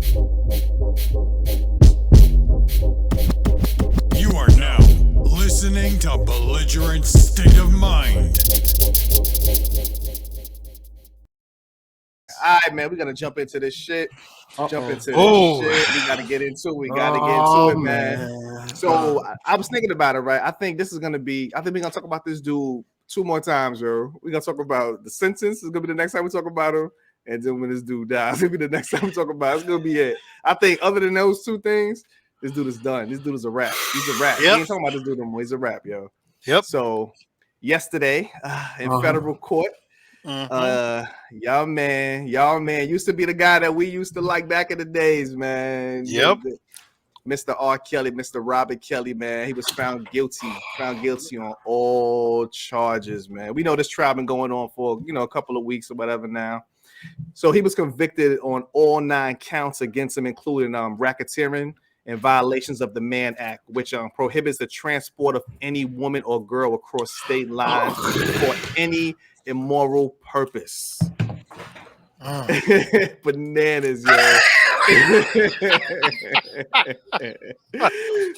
You are now listening to Belligerent State of Mind. All right, man, we're gonna jump into this shit. Jump into Oh. this shit. We gotta get into it. We gotta get into it, man. So I was thinking about it, right? I think this is gonna be. I think we're gonna talk about this dude 2 more times, yo. We're gonna talk about the sentence. It's gonna be the next time we talk about him, and then when this dude dies, it's gonna be the next time we talk about. It's gonna be it. I think other than those 2 things, this dude is done. This dude is a rap. He's a rap. Yep. We ain't talking about this dude no more. He's a rap, yo. Yep. So yesterday in federal court. Y'all man used to be the guy that we used to like back in the days, man. Yep. Mr. R. Kelly, Mr. Robert Kelly, man. He was found guilty on all charges, man. We know this trial been going on for a couple of weeks or whatever now. So he was convicted on all 9 counts against him, including racketeering and violations of the Mann Act, which prohibits the transport of any woman or girl across state lines for any immoral purpose. Bananas, yo.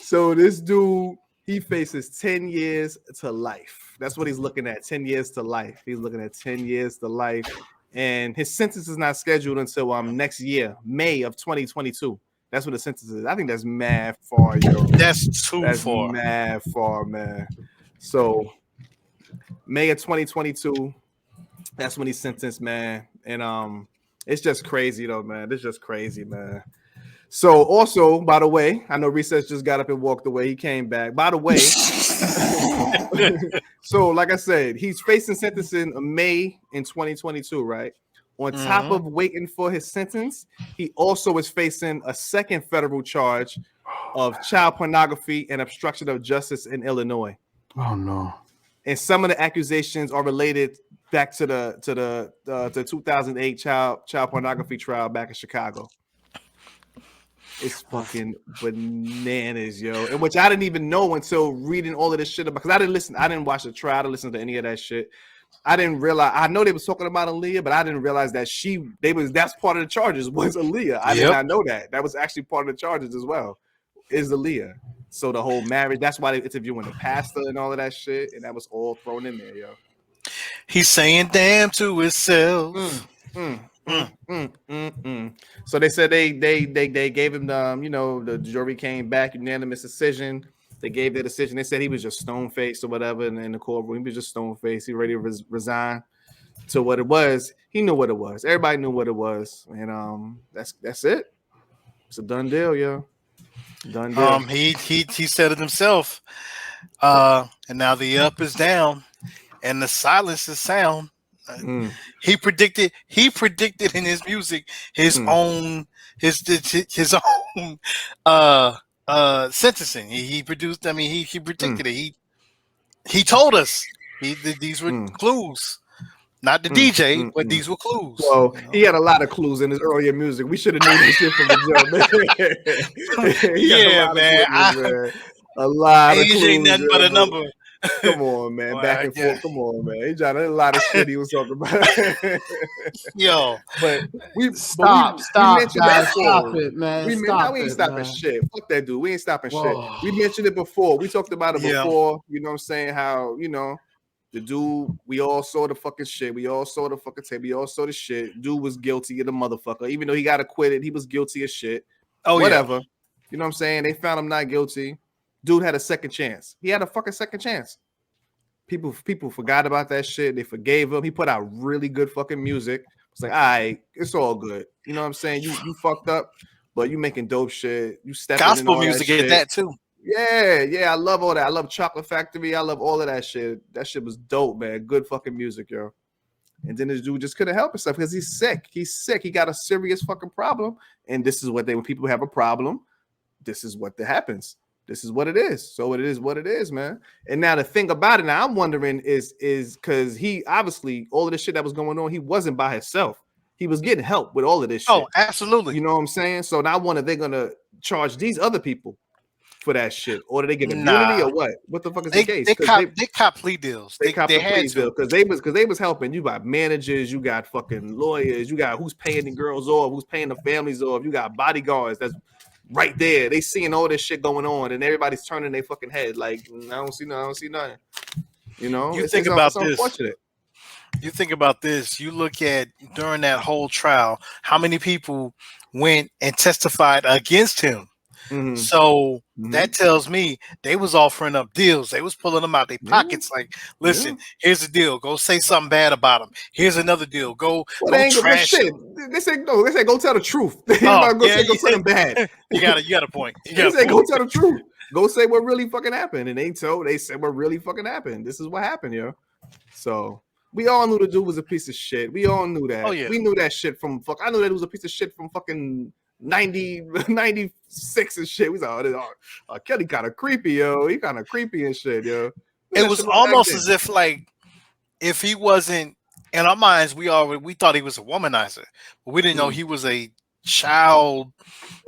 So this dude, he faces 10 years to life. That's what he's looking at. 10 years to life. He's looking at 10 years to life. And his sentence is not scheduled until next year, May of 2022. That's what the sentence is. I think that's mad far, yo. That's far. Mad far, man. So May of 2022, that's when he's sentenced, man. And it's just crazy though, man. It's just crazy, man. So also, by the way, I know Recess just got up and walked away. He came back. By the way, so like I said, he's facing sentencing in May in 2022, right? On top of waiting for his sentence, he also is facing a second federal charge of child pornography and obstruction of justice in Illinois. Oh no! And some of the accusations are related back to the 2008 child pornography trial back in Chicago. It's fucking bananas, yo. And which I didn't even know until reading all of this shit about, because I didn't watch the trial, I didn't listen to any of that shit. I didn't realize. I know they was talking about Aaliyah, but I didn't realize that that's part of the charges was Aaliyah. I did not know that. That was actually part of the charges as well. Is Aaliyah. So the whole marriage, that's why they interviewing the pastor and all of that shit, and that was all thrown in there, yo. He's saying damn to himself. So they said they gave him the jury came back, unanimous decision. They gave their decision. They said he was just stone faced or whatever in the courtroom. He was just stone faced. He ready to resign to what it was. He knew what it was. Everybody knew what it was, and that's it. It's a done deal, yo. Done deal. He said it himself. And now the up is down, and the silence is sound. He predicted in his music his own sentencing. He produced. I mean, he predicted it. He told us these were clues, not the DJ, but these were clues. Well, he had a lot of clues in his earlier music. We should have known this shit from the jump. Yeah, man. A lot of age clues. Ain't nothing but a number. Come on, man. Back and forth. Come on, man. He tried a lot of shit he was talking about. Yo. But we stop, guys. Stop it, man. We ain't stopping shit. Fuck that dude. We ain't stopping shit. We mentioned it before. We talked about it before. You know what I'm saying? How, the dude, we all saw the fucking shit. We all saw the fucking tape. We all saw the shit. Dude was guilty of the motherfucker. Even though he got acquitted, he was guilty of shit. Whatever. Yeah. You know what I'm saying? They found him not guilty. Dude had a second chance. He had a fucking second chance. People forgot about that shit. They forgave him. He put out really good fucking music. It's like, all right, it's all good. You know what I'm saying? You fucked up, but you making dope shit. You stepping gospel in all music that is shit. that too. Yeah. I love all that. I love Chocolate Factory. I love all of that shit. That shit was dope, man. Good fucking music, yo. And then this dude just couldn't help himself because he's sick. He got a serious fucking problem. And this is what when people have a problem, this is what happens. This is what it is. So it is what it is, man. And now the thing about it, now I'm wondering is because he obviously all of this shit that was going on, he wasn't by himself. He was getting help with all of this shit. Oh, absolutely. You know what I'm saying? So now they're gonna charge these other people. for that shit, or did they get immunity or what? What the fuck is the case? They cop plea deals. They copped the plea deal because they was helping. You got managers, you got fucking lawyers, you got who's paying the girls off, who's paying the families off, you got bodyguards that's right there. They seeing all this shit going on, and everybody's turning their fucking head like I don't see nothing. You know, you think about this. Unfortunate. You think about this. You look at during that whole trial, how many people went and testified against him. Mm-hmm. So that tells me they was offering up deals. They was pulling them out their pockets. Like, listen, here's the deal. Go say something bad about him. Here's another deal. Go trash him. They say no. They say go tell the truth. They go say something bad. You got a point. They say go tell the truth. Go say what really fucking happened. And they said what really fucking happened. This is what happened, yo. So we all knew the dude was a piece of shit. We all knew that. Oh, yeah. We knew that shit from fuck. I knew that he was a piece of shit from fucking 96 and shit. We thought, Kelly kind of creepy, yo. He kind of creepy and shit, yo. It was almost as if, like, if he wasn't in our minds, we thought he was a womanizer, but we didn't know he was a child.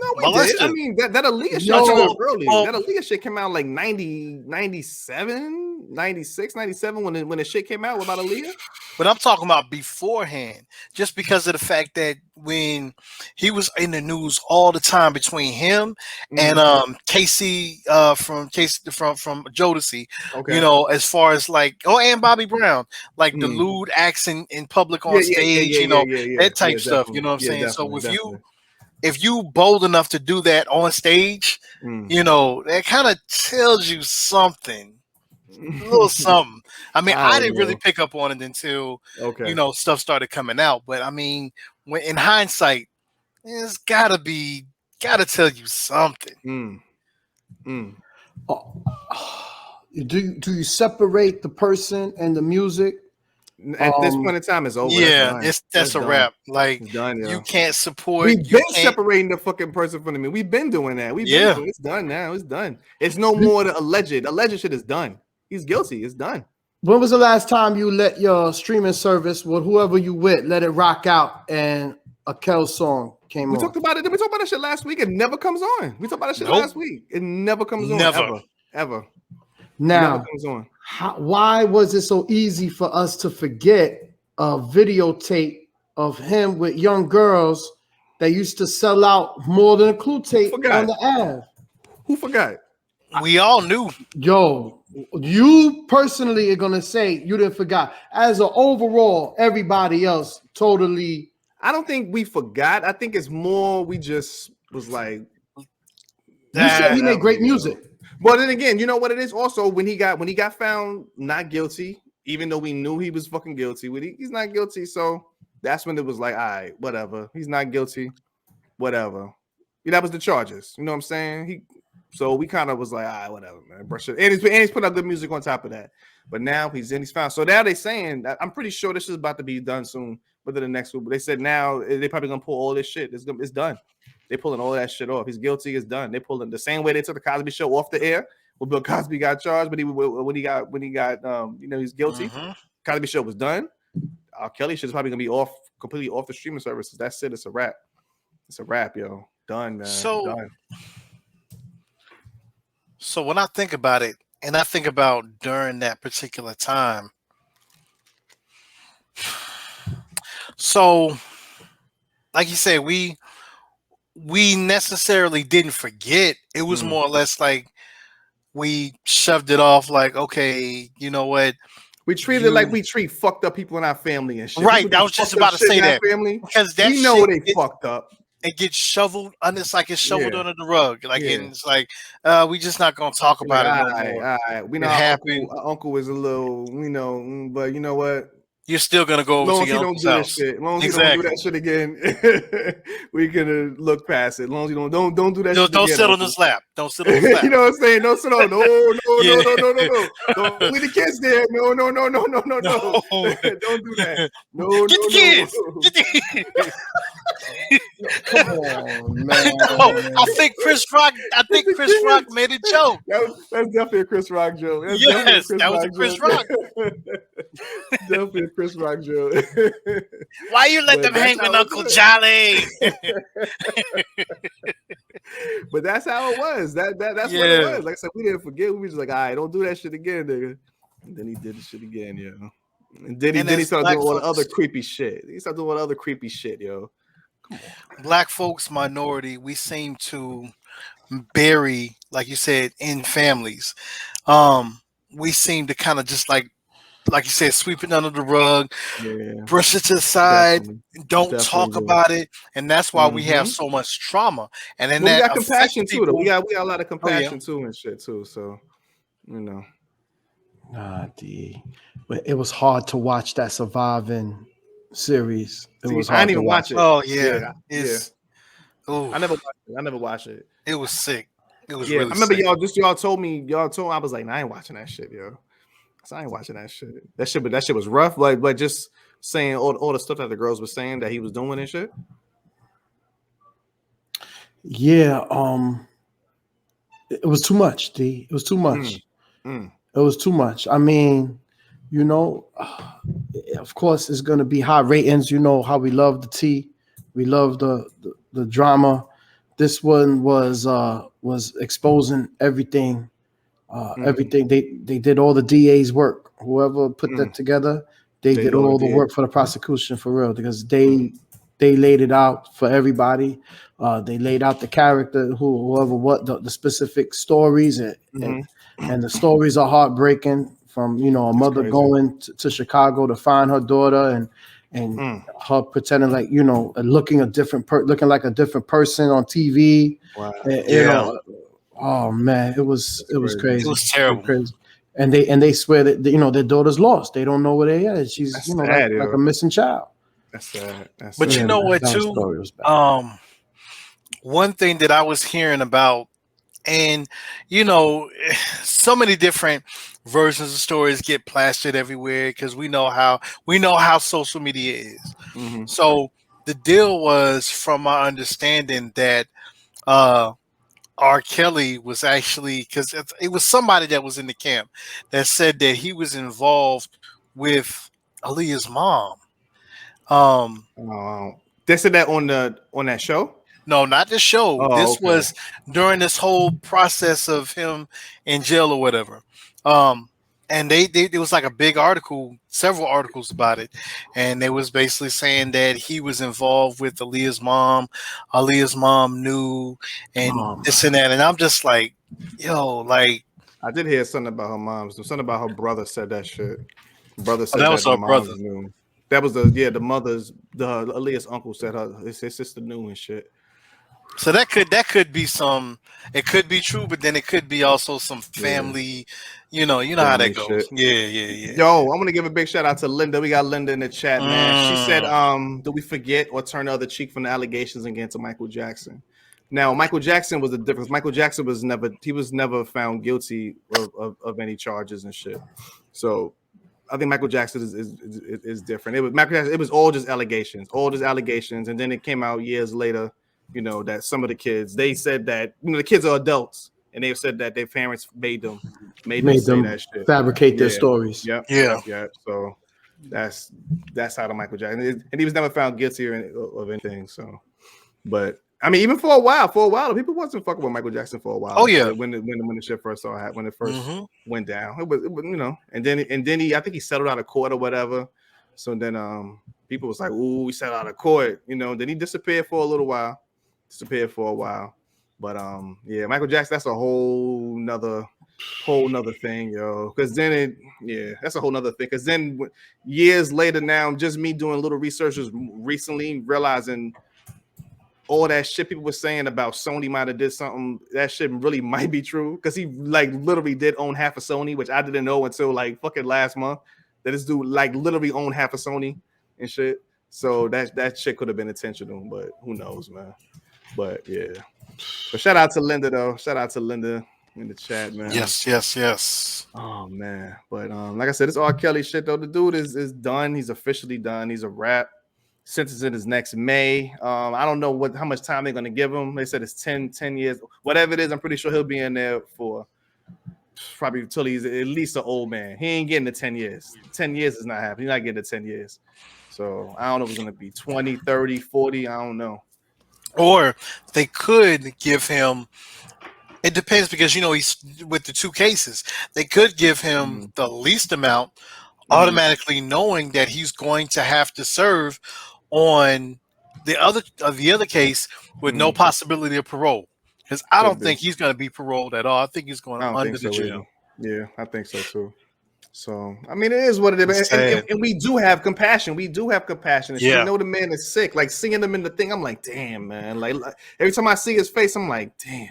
No, we molester. Did. I mean, that Aaliyah shit came out early. That Aaliyah shit came out like 90, 97, 96, 97 when the shit came out about Aaliyah. But I'm talking about beforehand, just because of the fact that when he was in the news all the time between him and Casey from Jodeci, you know, as far as like and Bobby Brown, like the lewd acts in public on stage, that type stuff. You know what I'm saying? So if you bold enough to do that on stage, you know, that kind of tells you something. A little something. I mean, I didn't really pick up on it until you know stuff started coming out. But I mean, when in hindsight, it's gotta tell you something. Do you separate the person and the music? At this point in time, it's over. Yeah, that's a wrap. Like done, you can't support. We've been separating the fucking person from the music. We've been doing that. It's done now. It's done. It's no more the alleged. Alleged shit is done. He's guilty. It's done. When was the last time you let your streaming service, with whoever you with, let it rock out and a Kel song came on? We talked about it. We talked about that shit last week. It never comes on. We talked about that shit last week. It never comes on. Ever. Now, never comes on. Why was it so easy for us to forget a videotape of him with young girls that used to sell out more than a clue tape on the Ave? Who forgot? We all knew. Yo, you personally are gonna say you didn't forget. As an overall, everybody else totally. I don't think we forgot. I think it's more we just was like. You said he made great music. But then again, you know what it is. Also, when he got found not guilty, even though we knew he was fucking guilty, he's not guilty. So that's when it was like, all right, whatever. He's not guilty, whatever. That was the charges. You know what I'm saying? So we kind of was like, all right, whatever, man. Brush it. And he's put out good music on top of that. But now he's found. So now they're saying that I'm pretty sure this is about to be done soon. Within the next week, they said now they're probably gonna pull all this shit. It's done. They're pulling all that shit off. He's guilty. It's done. They're pulling the same way they took the Cosby Show off the air. When Bill Cosby got charged, but when he got he's guilty. Cosby Show was done. R. Kelly shit is probably gonna be completely off the streaming services. That's it. It's a wrap. It's a wrap, yo. Done, man. So when I think about it, and I think about during that particular time, so like you said, we necessarily didn't forget. It was more or less like we shoved it off. Like, okay, you know what? We treated it like we treat fucked up people in our family and shit. Right. I was just about to say that because we know they fucked up. It gets shoveled, and it's like it's shoveled under the rug. Like, and it's like, we just not gonna talk about it no more. All right. We know our uncle was a little, but you know what? You're still gonna go over to your uncle's house. As long as you don't do that shit again, we can look past it. As long as you don't do that. Don't sit on his lap. Don't sit on his lap. You know what I'm saying? Don't sit on. No. Don't leave the kids there. No. Don't do that. No. Get the kids. Come on, man. I think Chris Rock made a joke. That's definitely a Chris Rock joke. That was a Chris Rock. Definitely a Chris Rock joke. Why you let them hang with Uncle Jolly? But that's how it was. That's what it was. Like I said, we didn't forget. We were just like, all right, don't do that shit again, nigga. And then he did the shit again, yo. And then he started doing all the other creepy shit. He started doing all the other creepy shit, yo. Come on. Black folks, minority, we seem to bury, like you said, in families. We seem to kind of just like you said, sweep it under the rug, brush it to the side, don't talk about it, and that's why we have so much trauma. And then we got compassion too. Though. We got a lot of compassion too and shit too. So you know, but it was hard to watch that surviving series. It was hard. I didn't even watch it. Oh yeah. I never watched it. It was sick. It was really. I remember sick. y'all told me. I was like, nah, I ain't watching that shit, yo. So I ain't watching that shit. That shit was rough. Like just saying all the stuff that the girls were saying that he was doing and shit. Yeah. It was too much, D. It was too much. It was too much. I mean, you know, of course, it's gonna be high ratings. You know how we love the tea, we love the drama. This one was exposing everything. Everything they did all the DA's work. Whoever put that together, they did all the work for the prosecution for real because they laid it out for everybody. They laid out the character, the specific stories, and the stories are heartbreaking. From a mother going to Chicago to find her daughter and her pretending like looking like a different person on TV. Wow. And, oh man, it was crazy. It was terrible. Crazy. And they swear that their daughter's lost. They don't know where they are. She's sad, like a missing child. That's sad. But you know what too? One thing that I was hearing about, and so many different versions of stories get plastered everywhere because we know how social media is. So the deal was, from my understanding, that R. Kelly was actually, because it was somebody that was in the camp that said that he was involved with Aaliyah's mom. They said that on that show? No, not the show. This was during this whole process of him in jail or whatever. And it was like a big article, several articles about it. And they was basically saying that he was involved with Aaliyah's mom. Aaliyah's mom knew and this and that. And I'm just like, yo, like. I did hear something about her mom. Something about her brother said that shit. Brother said that was her brother. Knew. That was the mother's, Aaliyah's uncle said his sister knew and shit. So that could be some. It could be true, but then it could be also some family. You know how that goes. Yeah. Yo, I'm gonna give a big shout out to Linda. We got Linda in the chat, man. She said, "Do we forget or turn the other cheek from the allegations against Michael Jackson?" Now, Michael Jackson was the difference. Michael Jackson was never found guilty of any charges and shit. So I think Michael Jackson is different. It was all just allegations, and then it came out years later. That some of the kids, they said that the kids are adults, and they said that their parents made them say that shit, fabricate their stories. Yeah. So that's how the Michael Jackson, and he was never found guilty of anything. So, but I mean, even for a while, people wasn't fucking with Michael Jackson for a while. Oh yeah, when the shit first started, when it first went down, it was and then I think he settled out of court or whatever. So then people was like, "Ooh, he settled out of court," Then he disappeared for a little while. But Michael Jackson, that's a whole nother thing, yo. Because then that's a whole nother thing. Because then years later, now just me doing little researches recently, realizing all that shit people were saying about Sony might have did something, that shit really might be true. Because he literally did own half of Sony, which I didn't know until fucking last month. That this dude literally owned half of Sony and shit. So that shit could have been intentional, but who knows, man. But yeah. But shout out to Linda though. Shout out to Linda in the chat, man. Yes. Oh man. But like I said, it's R. Kelly shit though. The dude is done. He's officially done. He's a wrap. Sentencing is next May. I don't know how much time they're gonna give him. They said it's 10 years. Whatever it is, I'm pretty sure he'll be in there for probably until he's at least an old man. He ain't getting the 10 years. 10 years is not happening. He's not getting the 10 years. So I don't know if it's gonna be 20, 30, 40. I don't know. Or they could give him. It depends because he's with the 2 cases. They could give him the least amount, automatically knowing that he's going to have to serve on the other case with no possibility of parole. Because I don't think he's going to be paroled at all. I think he's going I don't under think the so jail. either. Yeah, I think so too. So I mean, it is what it is, It's and we do have compassion. We do have compassion. And Yeah. we know the man is sick. Like seeing him in the thing, I'm like, damn, man. Like every time I see his face, I'm like, damn,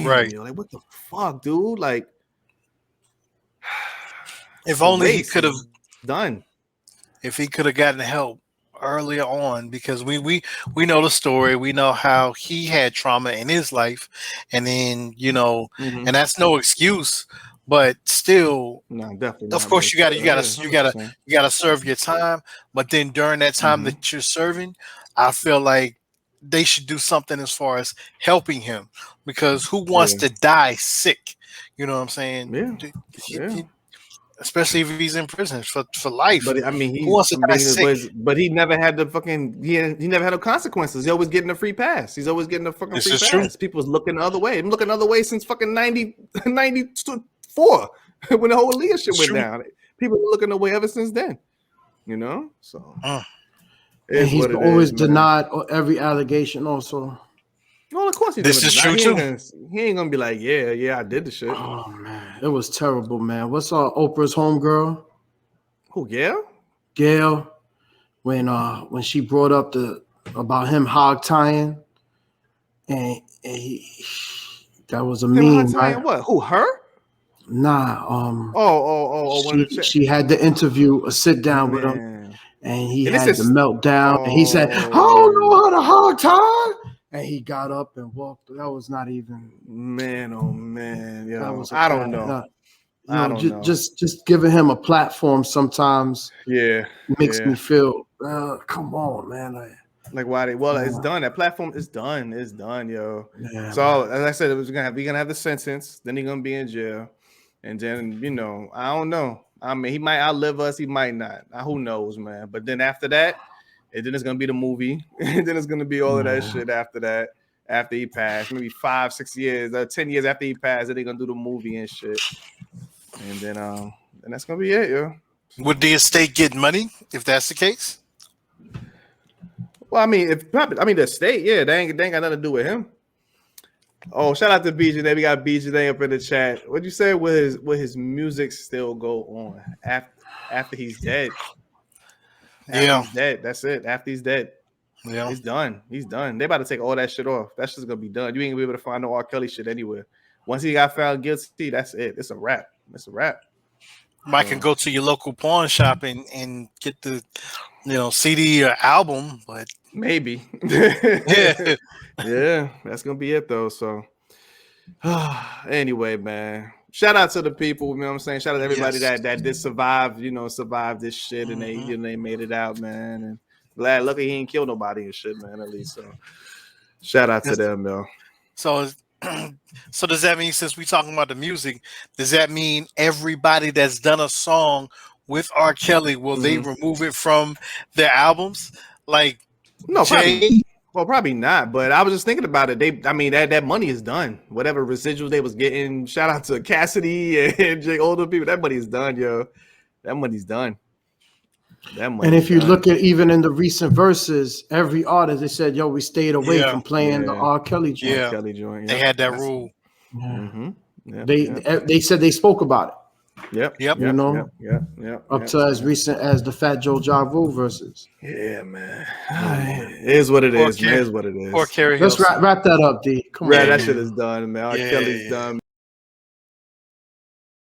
Right. yo, like what the fuck, dude? Like, If only he could have done. If he could have gotten help earlier on, because we know the story. We know how he had trauma in his life, and then and that's no excuse, but still, no, definitely. Of course, you gotta serve your time, but then during that time that you're serving, I feel like they should do something as far as helping him, because who wants to die sick? You know what I'm saying? Yeah. Especially if he's in prison for life. But I mean, who wants to die sick? But he never had the fucking he never had no consequences. He always getting a free pass. He's always getting a fucking free pass. True. People's looking the other way. I'm looking the other way since fucking 94 when the whole leadership went down. People are looking away ever since then. So and he's always denied every allegation. Also, well, of course this is true too. He ain't gonna be like, yeah, I did the shit. Oh man, it was terrible, man. What's Oprah's homegirl? Who, Gail? Gail, when she brought up about him hog tying, and that was a meme, right? What? Who, her? Nah. She had the interview, a sit down with him, and he had the meltdown. And he said, "I don't know how to hog tie." And he got up and walked. That was not even. Man, oh man, yo, I don't know. Just giving him a platform sometimes. Yeah, makes me feel. Come on, man. Like why? It's done. That platform is done. It's done, yo. Yeah, so as I said, we're gonna have the sentence. Then he's gonna be in jail, and then I don't know. I mean, he might outlive us. He might not. Who knows, man? But then after that. And then it's gonna be the movie, and then it's gonna be all of that shit after that. After he passed, maybe 5-6 years, 10 years after he passed, then they're gonna do the movie and shit. And then that's gonna be it, yo. Would the estate get money if that's the case? Well, I mean, the estate, yeah, they ain't got nothing to do with him. Oh, shout out to BJ. We got BJ up in the chat. What'd you say? Will his music still go on after he's dead? He's dead. That's it. After he's dead, he's done. He's done. They about to take all that shit off. That's just gonna be done. You ain't gonna be able to find no R. Kelly shit anywhere. Once he got found guilty, that's it. It's a wrap. Might can go to your local pawn shop and get the CD or album, but maybe. Yeah, that's gonna be it though. So anyway, man. Shout out to the people, you know what I'm saying? Shout out to everybody that did survive, survive this shit, and they made it out, man. And glad, lucky he ain't killed nobody and shit, man. At least, so shout out to them, though. So does that mean, since we talking about the music, does that mean everybody that's done a song with R. Kelly will they remove it from their albums? Like, no, probably not. But I was just thinking about it. That money is done. Whatever residuals they was getting. Shout out to Cassidy and Jay, older people. That money is done, yo. That money's done. And if you look at even in the recent verses, every artist, they said, "Yo, we stayed away from playing the R. Kelly joint." Yeah, they had that rule. They said they spoke about it. Yep. Up to as recent as the Fat Joe Ja Rule verses. Yeah, man. It is what it is. It is what it is. Or Carrie. Let's wrap that up, D. Come on, that shit is done, man. R. Kelly's done.